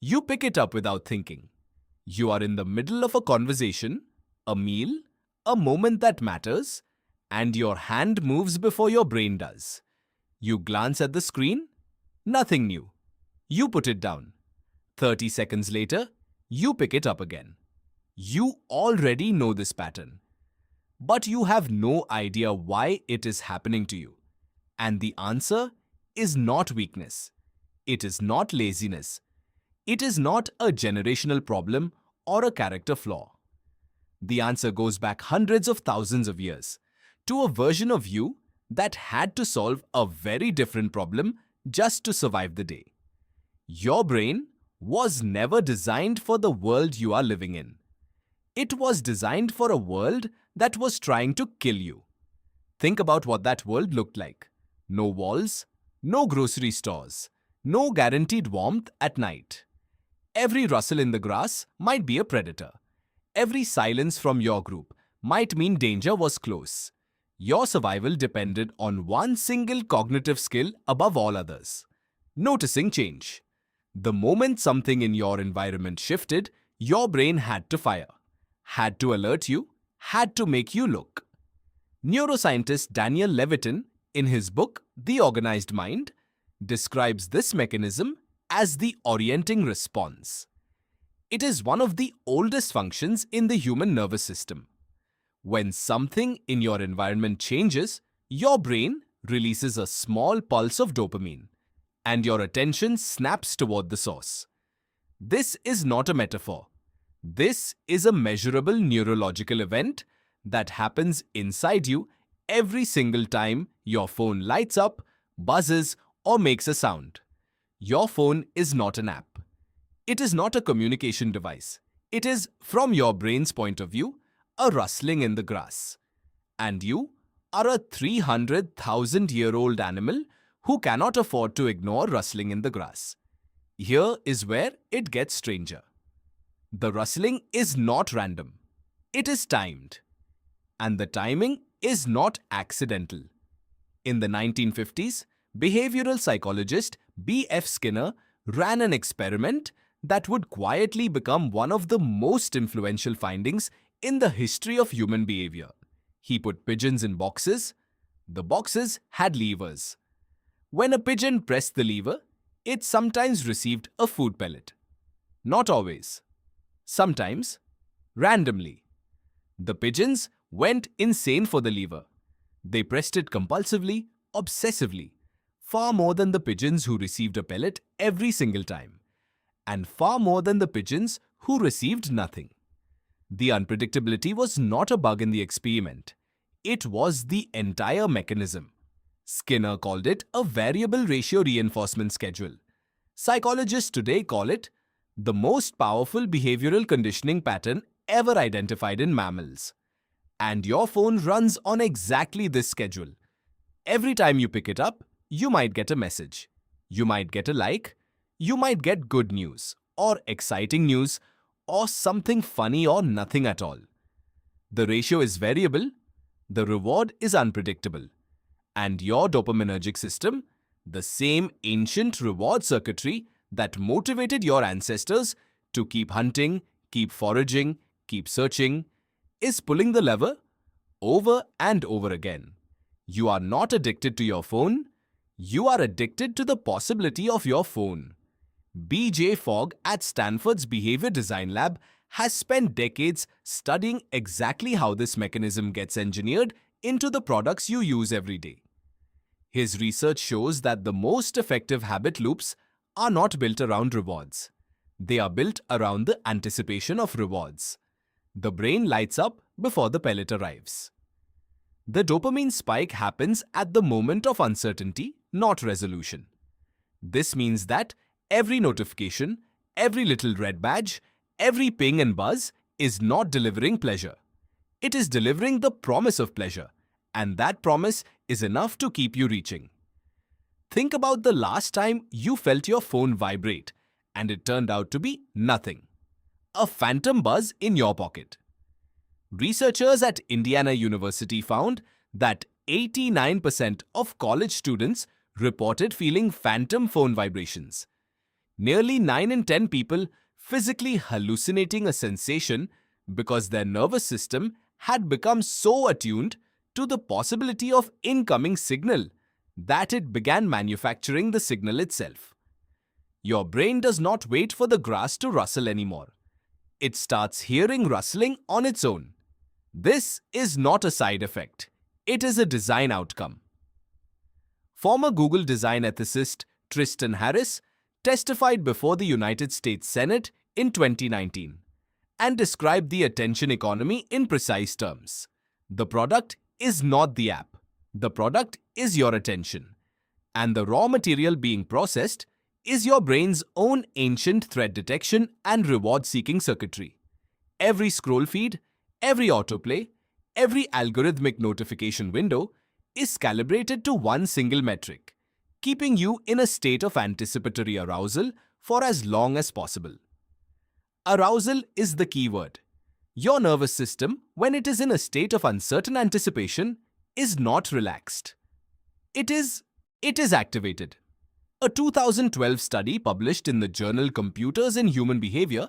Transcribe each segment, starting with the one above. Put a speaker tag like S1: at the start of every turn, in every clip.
S1: You pick it up without thinking. You are in the middle of a conversation, a meal, a moment that matters, and your hand moves before your brain does. You glance at the screen, nothing new. You put it down. 30 seconds later, you pick it up again. You already know this pattern, but you have no idea why it is happening to you. And the answer is not weakness. It is not laziness. It is not a generational problem or a character flaw. The answer goes back hundreds of thousands of years to a version of you that had to solve a very different problem just to survive the day. Your brain was never designed for the world you are living in. It was designed for a world that was trying to kill you. Think about what that world looked like. No walls, no grocery stores, no guaranteed warmth at night. Every rustle in the grass might be a predator. Every silence from your group might mean danger was close. Your survival depended on one single cognitive skill above all others: noticing change. The moment something in your environment shifted, your brain had to fire, had to alert you, had to make you look. Neuroscientist Daniel Levitin, in his book The Organized Mind, describes this mechanism as the orienting response. It is one of the oldest functions in the human nervous system. When something in your environment changes, your brain releases a small pulse of dopamine, and your attention snaps toward the source. This is not a metaphor. This is a measurable neurological event that happens inside you every single time your phone lights up, buzzes, or makes a sound. Your phone is not an app. It is not a communication device. It is, from your brain's point of view, a rustling in the grass. And you are a 300,000-year-old animal who cannot afford to ignore rustling in the grass. Here is where it gets stranger. The rustling is not random. It is timed. And the timing is not accidental. In the 1950s, behavioral psychologist B.F. Skinner ran an experiment that would quietly become one of the most influential findings in the history of human behavior. He put pigeons in boxes. The boxes had levers. When a pigeon pressed the lever, it sometimes received a food pellet. Not always. Sometimes, randomly. The pigeons went insane for the lever. They pressed it compulsively, obsessively, far more than the pigeons who received a pellet every single time, and far more than the pigeons who received nothing. The unpredictability was not a bug in the experiment. It was the entire mechanism. Skinner called it a variable ratio reinforcement schedule. Psychologists today call it the most powerful behavioral conditioning pattern ever identified in mammals. And your phone runs on exactly this schedule. Every time you pick it up, you might get a message. You might get a like. You might get good news, or exciting news, or something funny or nothing at all. The ratio is variable. The reward is unpredictable. And your dopaminergic system, the same ancient reward circuitry that motivated your ancestors to keep hunting, keep foraging, keep searching, is pulling the lever over and over again. You are not addicted to your phone. You are addicted to the possibility of your phone. B.J. Fogg at Stanford's Behavior Design Lab has spent decades studying exactly how this mechanism gets engineered into the products you use every day. His research shows that the most effective habit loops are not built around rewards. They are built around the anticipation of rewards. The brain lights up before the pellet arrives. The dopamine spike happens at the moment of uncertainty, not resolution. This means that every notification, every little red badge, every ping and buzz is not delivering pleasure. It is delivering the promise of pleasure, and that promise is enough to keep you reaching. Think about the last time you felt your phone vibrate and it turned out to be nothing. A phantom buzz in your pocket. Researchers at Indiana University found that 89% of college students reported feeling phantom phone vibrations. Nearly 9 in 10 people physically hallucinating a sensation because their nervous system had become so attuned to the possibility of incoming signal that it began manufacturing the signal itself. Your brain does not wait for the grass to rustle anymore. It starts hearing rustling on its own. This is not a side effect. It is a design outcome. Former Google design ethicist Tristan Harris testified before the United States Senate in 2019 and described the attention economy in precise terms. The product is not the app. The product is your attention. And the raw material being processed is your brain's own ancient threat detection and reward-seeking circuitry. Every scroll feed, every autoplay, every algorithmic notification window is calibrated to one single metric, keeping you in a state of anticipatory arousal for as long as possible. Arousal is the key word. Your nervous system, when it is in a state of uncertain anticipation, is not relaxed. It is activated. A 2012 study published in the journal Computers and Human Behavior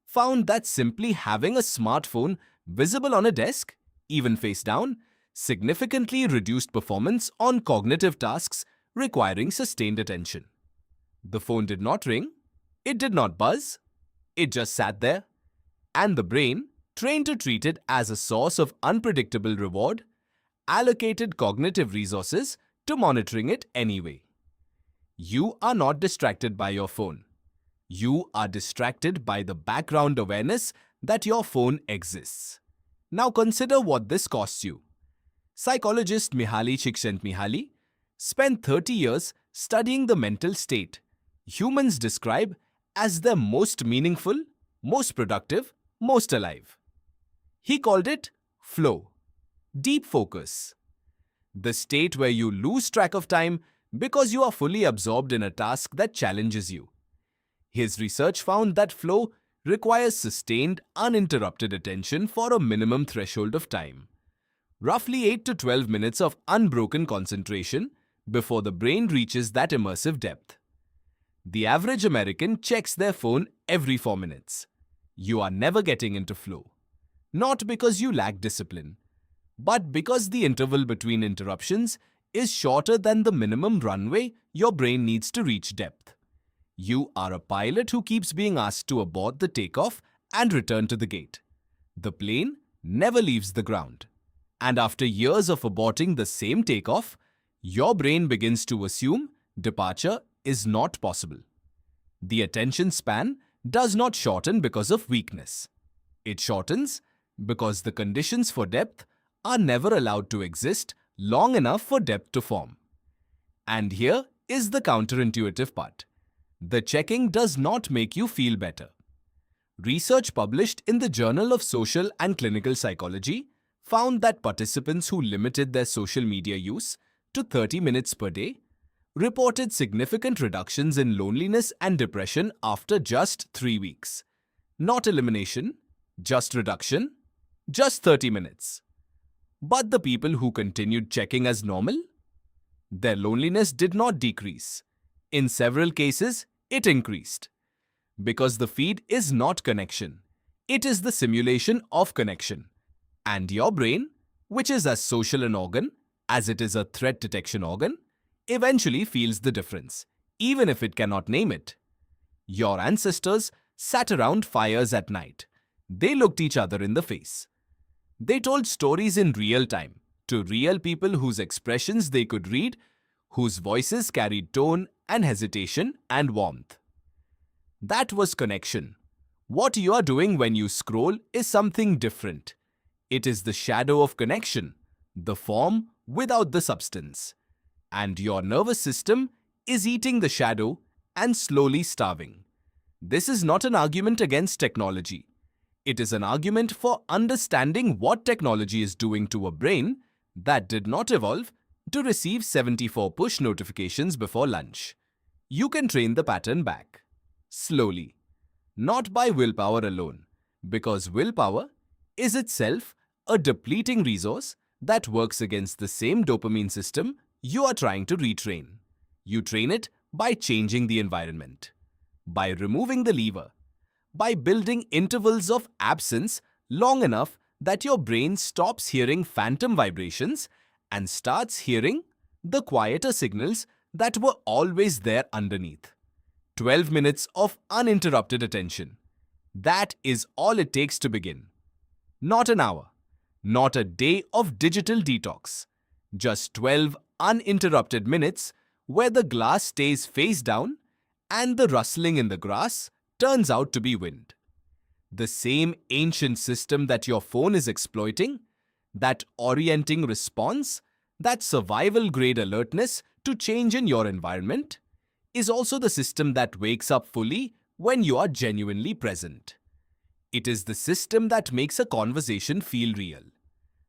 S1: found that simply having a smartphone visible on a desk, even face down, significantly reduced performance on cognitive tasks requiring sustained attention. The phone did not ring, it did not buzz, it just sat there, and the brain, trained to treat it as a source of unpredictable reward, allocated cognitive resources to monitoring it anyway. You are not distracted by your phone. You are distracted by the background awareness that your phone exists. Now consider what this costs you. Psychologist Mihaly Csikszentmihalyi spent 30 years studying the mental state humans describe as the most meaningful, most productive, most alive. He called it flow, deep focus, the state where you lose track of time because you are fully absorbed in a task that challenges you. His research found that flow requires sustained, uninterrupted attention for a minimum threshold of time, roughly 8 to 12 minutes of unbroken concentration before the brain reaches that immersive depth. The average American checks their phone every 4 minutes. You are never getting into flow, not because you lack discipline, but because the interval between interruptions is shorter than the minimum runway your brain needs to reach depth. You are a pilot who keeps being asked to abort the takeoff and return to the gate. The plane never leaves the ground. And after years of aborting the same takeoff, your brain begins to assume departure is not possible. The attention span does not shorten because of weakness. It shortens because the conditions for depth are never allowed to exist long enough for depth to form. And here is the counterintuitive part. The checking does not make you feel better. Research published in the Journal of Social and Clinical Psychology found that participants who limited their social media use to 30 minutes per day reported significant reductions in loneliness and depression after just 3 weeks. Not elimination, just reduction, just 30 minutes. But the people who continued checking as normal, their loneliness did not decrease. In several cases, it increased. Because the feed is not connection. It is the simulation of connection. And your brain, which is as social an organ as it is a threat detection organ, eventually feels the difference, even if it cannot name it. Your ancestors sat around fires at night. They looked each other in the face. They told stories in real time to real people whose expressions they could read, whose voices carried tone and hesitation and warmth. That was connection. What you are doing when you scroll is something different. It is the shadow of connection, the form without the substance. And your nervous system is eating the shadow and slowly starving. This is not an argument against technology. It is an argument for understanding what technology is doing to a brain that did not evolve to receive 74 push notifications before lunch. You can train the pattern back. Slowly. Not by willpower alone, because willpower is itself a depleting resource that works against the same dopamine system you are trying to retrain. You train it by changing the environment. by removing the lever, by building intervals of absence long enough that your brain stops hearing phantom vibrations and starts hearing the quieter signals that were always there underneath. 12 minutes of uninterrupted attention. That is all it takes to begin. Not an hour, not a day of digital detox. Just 12 uninterrupted minutes where the glass stays face down and the rustling in the grass turns out to be wind. The same ancient system that your phone is exploiting, that orienting response, that survival-grade alertness to change in your environment, is also the system that wakes up fully when you are genuinely present. It is the system that makes a conversation feel real,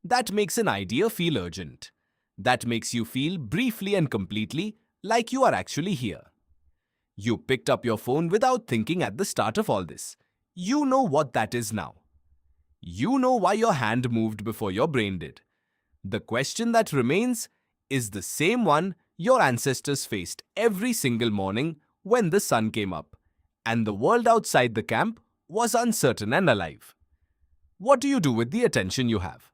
S1: that makes an idea feel urgent, that makes you feel briefly and completely like you are actually here. You picked up your phone without thinking at the start of all this. You know what that is now. You know why your hand moved before your brain did. The question that remains is the same one your ancestors faced every single morning when the sun came up and the world outside the camp was uncertain and alive. What do you do with the attention you have?